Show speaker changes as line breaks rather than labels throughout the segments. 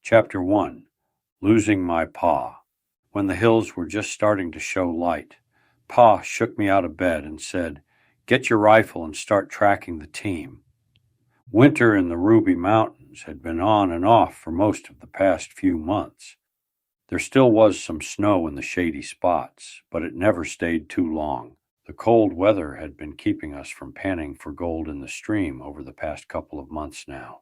Chapter 1. Losing My Pa. When the hills were just starting to show light, Pa shook me out of bed and said, "Get your rifle and start tracking the team." Winter in the Ruby Mountains had been on and off for most of the past few months. There still was some snow in the shady spots, but it never stayed too long. The cold weather had been keeping us from panning for gold in the stream over the past couple of months now.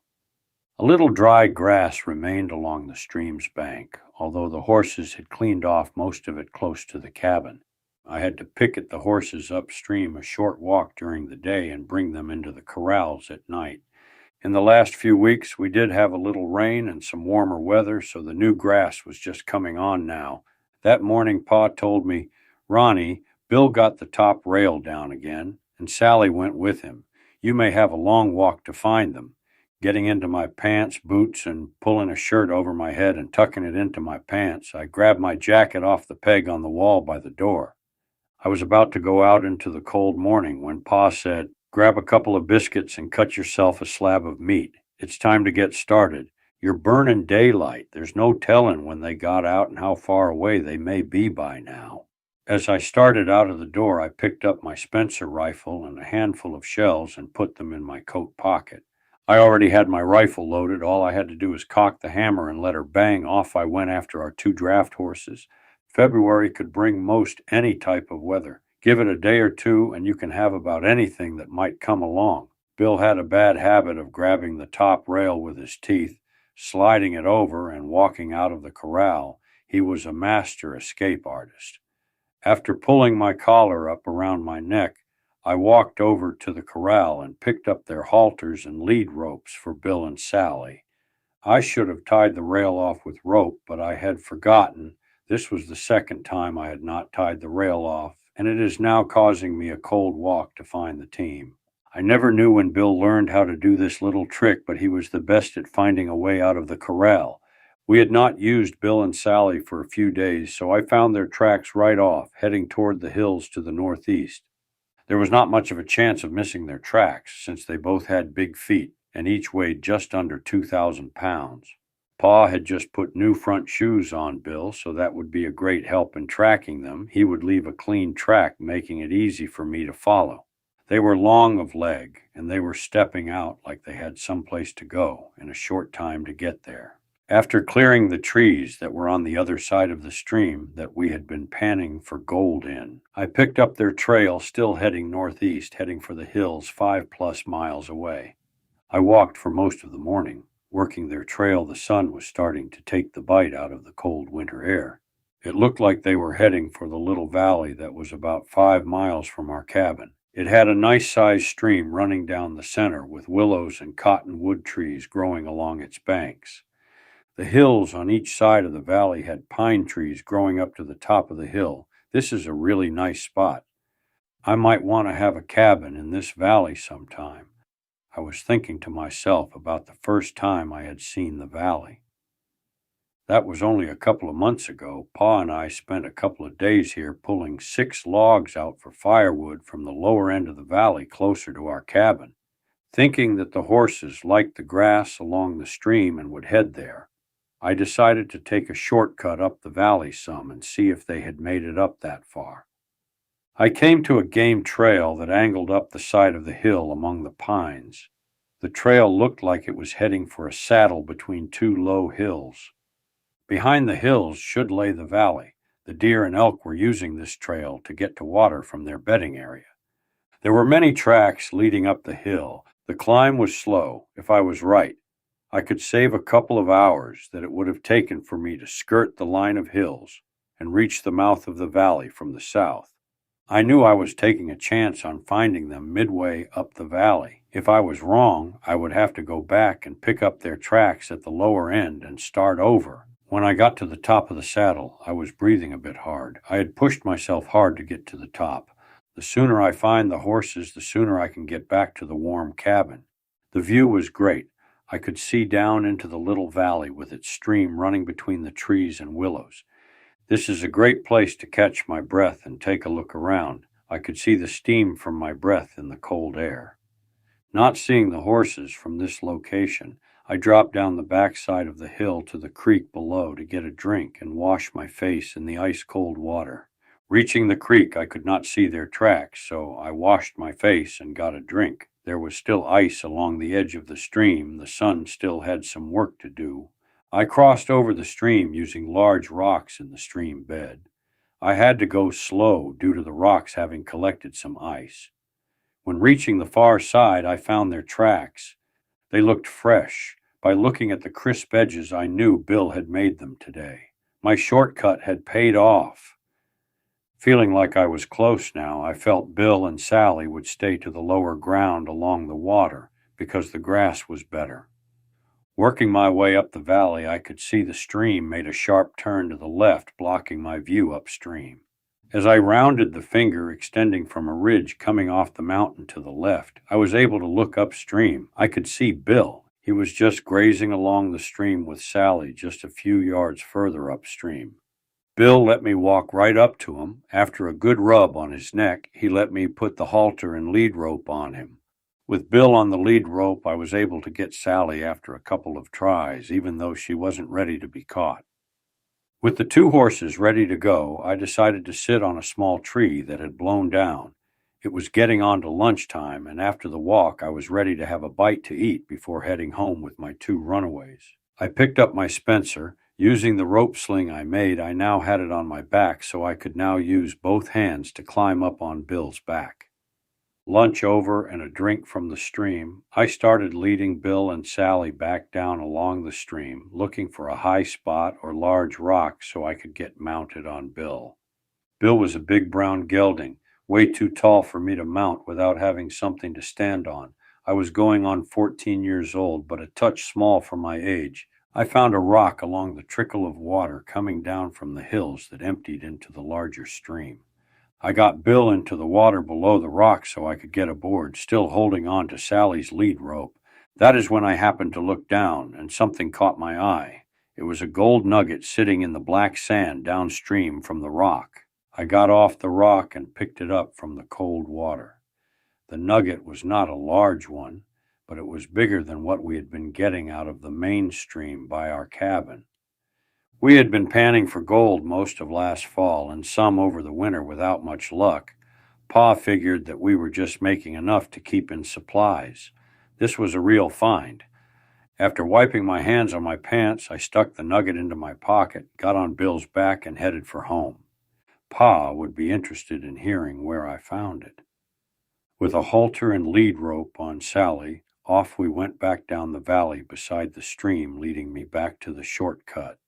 A little dry grass remained along the stream's bank, although the horses had cleaned off most of it close to the cabin. I had to picket the horses upstream a short walk during the day and bring them into the corrals at night. In the last few weeks, we did have a little rain and some warmer weather, so the new grass was just coming on now. That morning, Pa told me, "Ronnie, Bill got the top rail down again, and Sally went with him. You may have a long walk to find them." Getting into my pants, boots, and pulling a shirt over my head and tucking it into my pants, I grabbed my jacket off the peg on the wall by the door. I was about to go out into the cold morning when Pa said, "Grab a couple of biscuits and cut yourself a slab of meat. It's time to get started. You're burning daylight. There's no telling when they got out and how far away they may be by now." As I started out of the door, I picked up my Spencer rifle and a handful of shells and put them in my coat pocket. I already had my rifle loaded. All I had to do was cock the hammer and let her bang. Off I went after our 2 draft horses. February could bring most any type of weather. Give it a day or two, and you can have about anything that might come along. Bill had a bad habit of grabbing the top rail with his teeth, sliding it over, and walking out of the corral. He was a master escape artist. After pulling my collar up around my neck, I walked over to the corral and picked up their halters and lead ropes for Bill and Sally. I should have tied the rail off with rope, but I had forgotten. This was the second time I had not tied the rail off, and it is now causing me a cold walk to find the team. I never knew when Bill learned how to do this little trick, but he was the best at finding a way out of the corral. We had not used Bill and Sally for a few days, so I found their tracks right off, heading toward the hills to the northeast. There was not much of a chance of missing their tracks, since they both had big feet, and each weighed just under 2,000 pounds. Pa had just put new front shoes on Bill, so that would be a great help in tracking them. He would leave a clean track, making it easy for me to follow. They were long of leg, and they were stepping out like they had someplace to go in a short time to get there. After clearing the trees that were on the other side of the stream that we had been panning for gold in, I picked up their trail, still heading northeast, heading for the hills 5+ miles away. I walked for most of the morning. Working their trail, the sun was starting to take the bite out of the cold winter air. It looked like they were heading for the little valley that was about 5 miles from our cabin. It had a nice-sized stream running down the center with willows and cottonwood trees growing along its banks. The hills on each side of the valley had pine trees growing up to the top of the hill. This is a really nice spot. I might want to have a cabin in this valley sometime. I was thinking to myself about the first time I had seen the valley. That was only a couple of months ago. Pa and I spent a couple of days here pulling 6 logs out for firewood from the lower end of the valley closer to our cabin. Thinking that the horses liked the grass along the stream and would head there, I decided to take a shortcut up the valley some and see if they had made it up that far. I came to a game trail that angled up the side of the hill among the pines. The trail looked like it was heading for a saddle between 2 low hills. Behind the hills should lay the valley. The deer and elk were using this trail to get to water from their bedding area. There were many tracks leading up the hill. The climb was slow. If I was right, I could save a couple of hours that it would have taken for me to skirt the line of hills and reach the mouth of the valley from the south. I knew I was taking a chance on finding them midway up the valley. If I was wrong, I would have to go back and pick up their tracks at the lower end and start over. When I got to the top of the saddle, I was breathing a bit hard. I had pushed myself hard to get to the top. The sooner I find the horses, the sooner I can get back to the warm cabin. The view was great. I could see down into the little valley with its stream running between the trees and willows. This is a great place to catch my breath and take a look around. I could see the steam from my breath in the cold air. Not seeing the horses from this location, I dropped down the backside of the hill to the creek below to get a drink and wash my face in the ice-cold water. Reaching the creek, I could not see their tracks, so I washed my face and got a drink. There was still ice along the edge of the stream. The sun still had some work to do. I crossed over the stream using large rocks in the stream bed. I had to go slow due to the rocks having collected some ice. When reaching the far side, I found their tracks. They looked fresh. By looking at the crisp edges, I knew Bill had made them today. My shortcut had paid off. Feeling like I was close now, I felt Bill and Sally would stay to the lower ground along the water because the grass was better. Working my way up the valley, I could see the stream made a sharp turn to the left, blocking my view upstream. As I rounded the finger extending from a ridge coming off the mountain to the left, I was able to look upstream. I could see Bill. He was just grazing along the stream with Sally just a few yards further upstream. Bill let me walk right up to him. After a good rub on his neck, he let me put the halter and lead rope on him. With Bill on the lead rope, I was able to get Sally after a couple of tries, even though she wasn't ready to be caught. With the two horses ready to go, I decided to sit on a small tree that had blown down. It was getting on to lunchtime, and after the walk, I was ready to have a bite to eat before heading home with my two runaways. I picked up my Spencer. Using the rope sling I made, I now had it on my back, so I could now use both hands to climb up on Bill's back. Lunch over and a drink from the stream, I started leading Bill and Sally back down along the stream, looking for a high spot or large rock so I could get mounted on Bill. Bill was a big brown gelding, way too tall for me to mount without having something to stand on. I was going on 14 years old, but a touch small for my age. I found a rock along the trickle of water coming down from the hills that emptied into the larger stream. I got Bill into the water below the rock so I could get aboard, still holding on to Sally's lead rope. That is when I happened to look down, and something caught my eye. It was a gold nugget sitting in the black sand downstream from the rock. I got off the rock and picked it up from the cold water. The nugget was not a large one, but it was bigger than what we had been getting out of the main stream by our cabin. We had been panning for gold most of last fall and some over the winter without much luck. Pa figured that we were just making enough to keep in supplies. This was a real find. After wiping my hands on my pants, I stuck the nugget into my pocket, got on Bill's back, and headed for home. Pa would be interested in hearing where I found it. With a halter and lead rope on Sally, off we went back down the valley beside the stream, leading me back to the shortcut.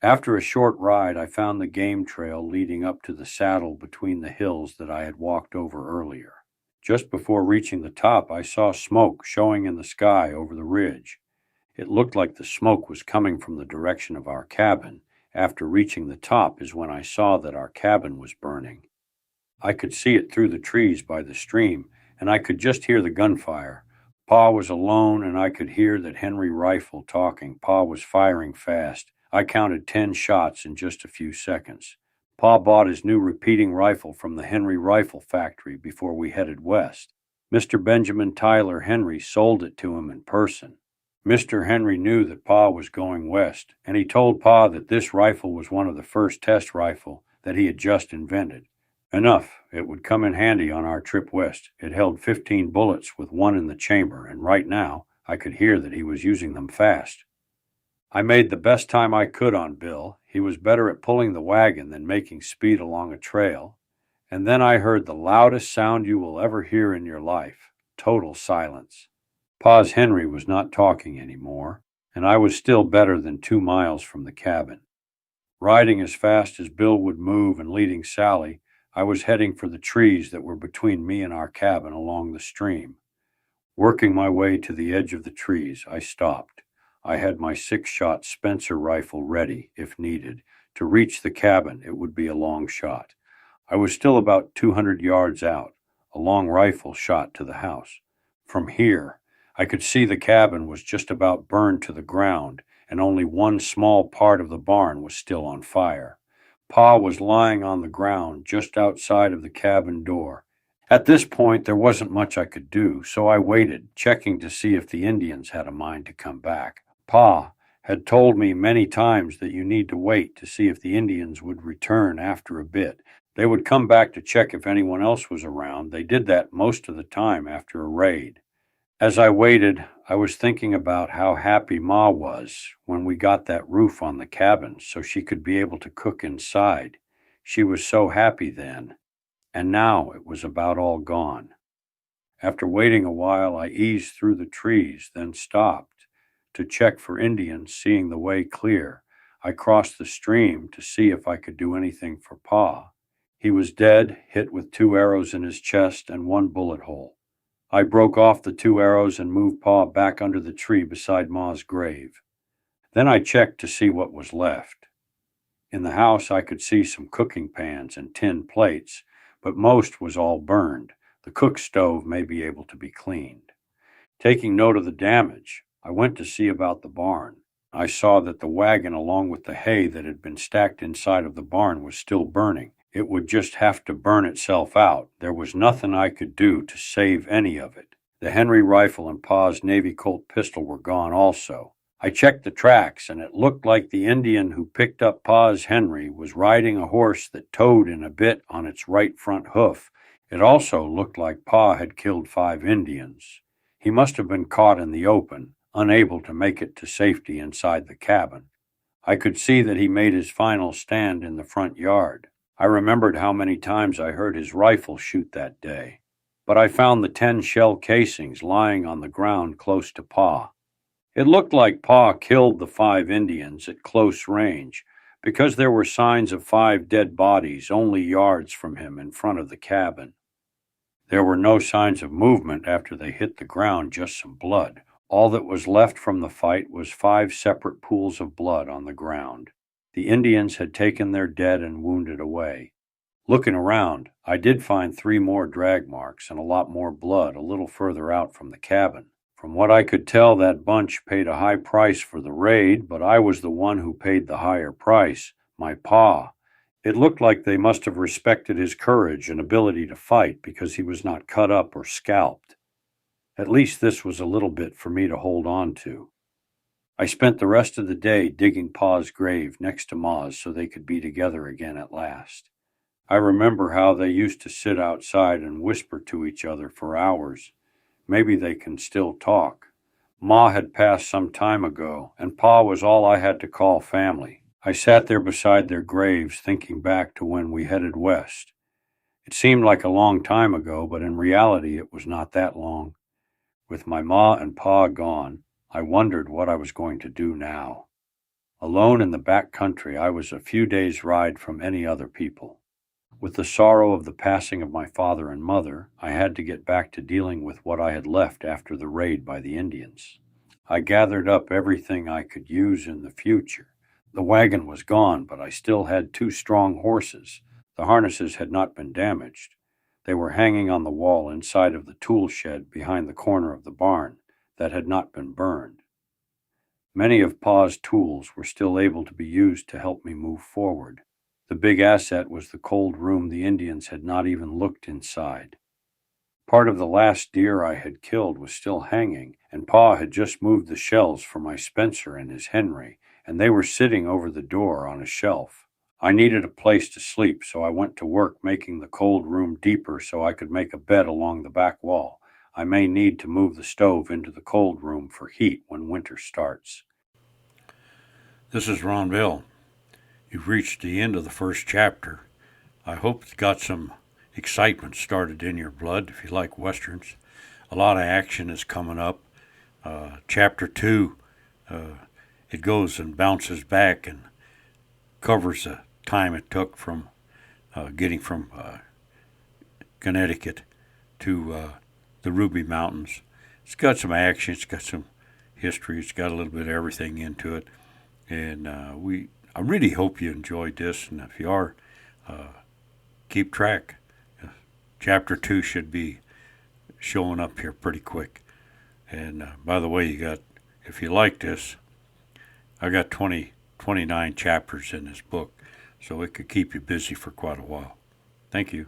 After a short ride, I found the game trail leading up to the saddle between the hills that I had walked over earlier. Just before reaching the top, I saw smoke showing in the sky over the ridge. It looked like the smoke was coming from the direction of our cabin. After reaching the top is when I saw that our cabin was burning. I could see it through the trees by the stream, and I could just hear the gunfire. Pa was alone, and I could hear that Henry rifle talking. Pa was firing fast. I counted 10 shots in just a few seconds. Pa bought his new repeating rifle from the Henry Rifle Factory before we headed west. Mr. Benjamin Tyler Henry sold it to him in person. Mr. Henry knew that Pa was going west, and he told Pa that this rifle was one of the first test rifle that he had just invented. Enough, it would come in handy on our trip west. It held 15 bullets with one in the chamber, and right now I could hear that he was using them fast. I made the best time I could on Bill. He was better at pulling the wagon than making speed along a trail. And then I heard the loudest sound you will ever hear in your life. Total silence. Pa's Henry was not talking anymore, and I was still better than 2 miles from the cabin. Riding as fast as Bill would move and leading Sally, I was heading for the trees that were between me and our cabin along the stream. Working my way to the edge of the trees, I stopped. I had my 6-shot Spencer rifle ready, if needed. To reach the cabin, it would be a long shot. I was still about 200 yards out. A long rifle shot to the house. From here, I could see the cabin was just about burned to the ground, and only one small part of the barn was still on fire. Pa was lying on the ground just outside of the cabin door. At this point, there wasn't much I could do, so I waited, checking to see if the Indians had a mind to come back. Pa had told me many times that you need to wait to see if the Indians would return after a bit. They would come back to check if anyone else was around. They did that most of the time after a raid. As I waited, I was thinking about how happy Ma was when we got that roof on the cabin so she could be able to cook inside. She was so happy then, and now it was about all gone. After waiting a while, I eased through the trees, then stopped to check for Indians, seeing the way clear. I crossed the stream to see if I could do anything for Pa. He was dead, hit with 2 arrows in his chest and 1 bullet hole. I broke off the 2 arrows and moved Pa back under the tree beside Ma's grave. Then I checked to see what was left. In the house, I could see some cooking pans and tin plates, but most was all burned. The cook stove may be able to be cleaned. Taking note of the damage, I went to see about the barn. I saw that the wagon along with the hay that had been stacked inside of the barn was still burning. It would just have to burn itself out. There was nothing I could do to save any of it. The Henry rifle and Pa's Navy Colt pistol were gone also. I checked the tracks, and it looked like the Indian who picked up Pa's Henry was riding a horse that towed in a bit on its right front hoof. It also looked like Pa had killed 5 Indians. He must have been caught in the open, unable to make it to safety inside the cabin. I could see that he made his final stand in the front yard. I remembered how many times I heard his rifle shoot that day, but I found the 10 shell casings lying on the ground close to Pa. It looked like Pa killed the 5 Indians at close range because there were signs of 5 dead bodies only yards from him in front of the cabin. There were no signs of movement after they hit the ground, just some blood. All that was left from the fight was 5 separate pools of blood on the ground. The Indians had taken their dead and wounded away. Looking around, I did find 3 more drag marks and a lot more blood a little further out from the cabin. From what I could tell, that bunch paid a high price for the raid, but I was the one who paid the higher price, my Pa. It looked like they must have respected his courage and ability to fight because he was not cut up or scalped. At least this was a little bit for me to hold on to. I spent the rest of the day digging Pa's grave next to Ma's so they could be together again at last. I remember how they used to sit outside and whisper to each other for hours. Maybe they can still talk. Ma had passed some time ago, and Pa was all I had to call family. I sat there beside their graves thinking back to when we headed west. It seemed like a long time ago, but in reality it was not that long. With my Ma and Pa gone, I wondered what I was going to do now. Alone in the back country, I was a few days' ride from any other people. With the sorrow of the passing of my father and mother, I had to get back to dealing with what I had left after the raid by the Indians. I gathered up everything I could use in the future. The wagon was gone, but I still had 2 strong horses. The harnesses had not been damaged. They were hanging on the wall inside of the tool shed behind the corner of the barn that had not been burned. Many of Pa's tools were still able to be used to help me move forward. The big asset was the cold room the Indians had not even looked inside. Part of the last deer I had killed was still hanging, and Pa had just moved the shells for my Spencer and his Henry, and they were sitting over the door on a shelf. I needed a place to sleep, so I went to work making the cold room deeper so I could make a bed along the back wall. I may need to move the stove into the cold room for heat when winter starts. This is Ron Bell. You've reached the end of the first chapter. I hope it's got some excitement started in your blood if you like westerns. A lot of action is coming up. Chapter 2, it goes and bounces back and covers the time it took from getting from Connecticut to the Ruby Mountains. It's got some action, it's got some history, it's got a little bit of everything into it. And I really hope you enjoyed this, and if you are, keep track. Chapter 2 should be showing up here pretty quick. And by the way, if you like this, I got 29 chapters in this book, so it could keep you busy for quite a while. Thank you.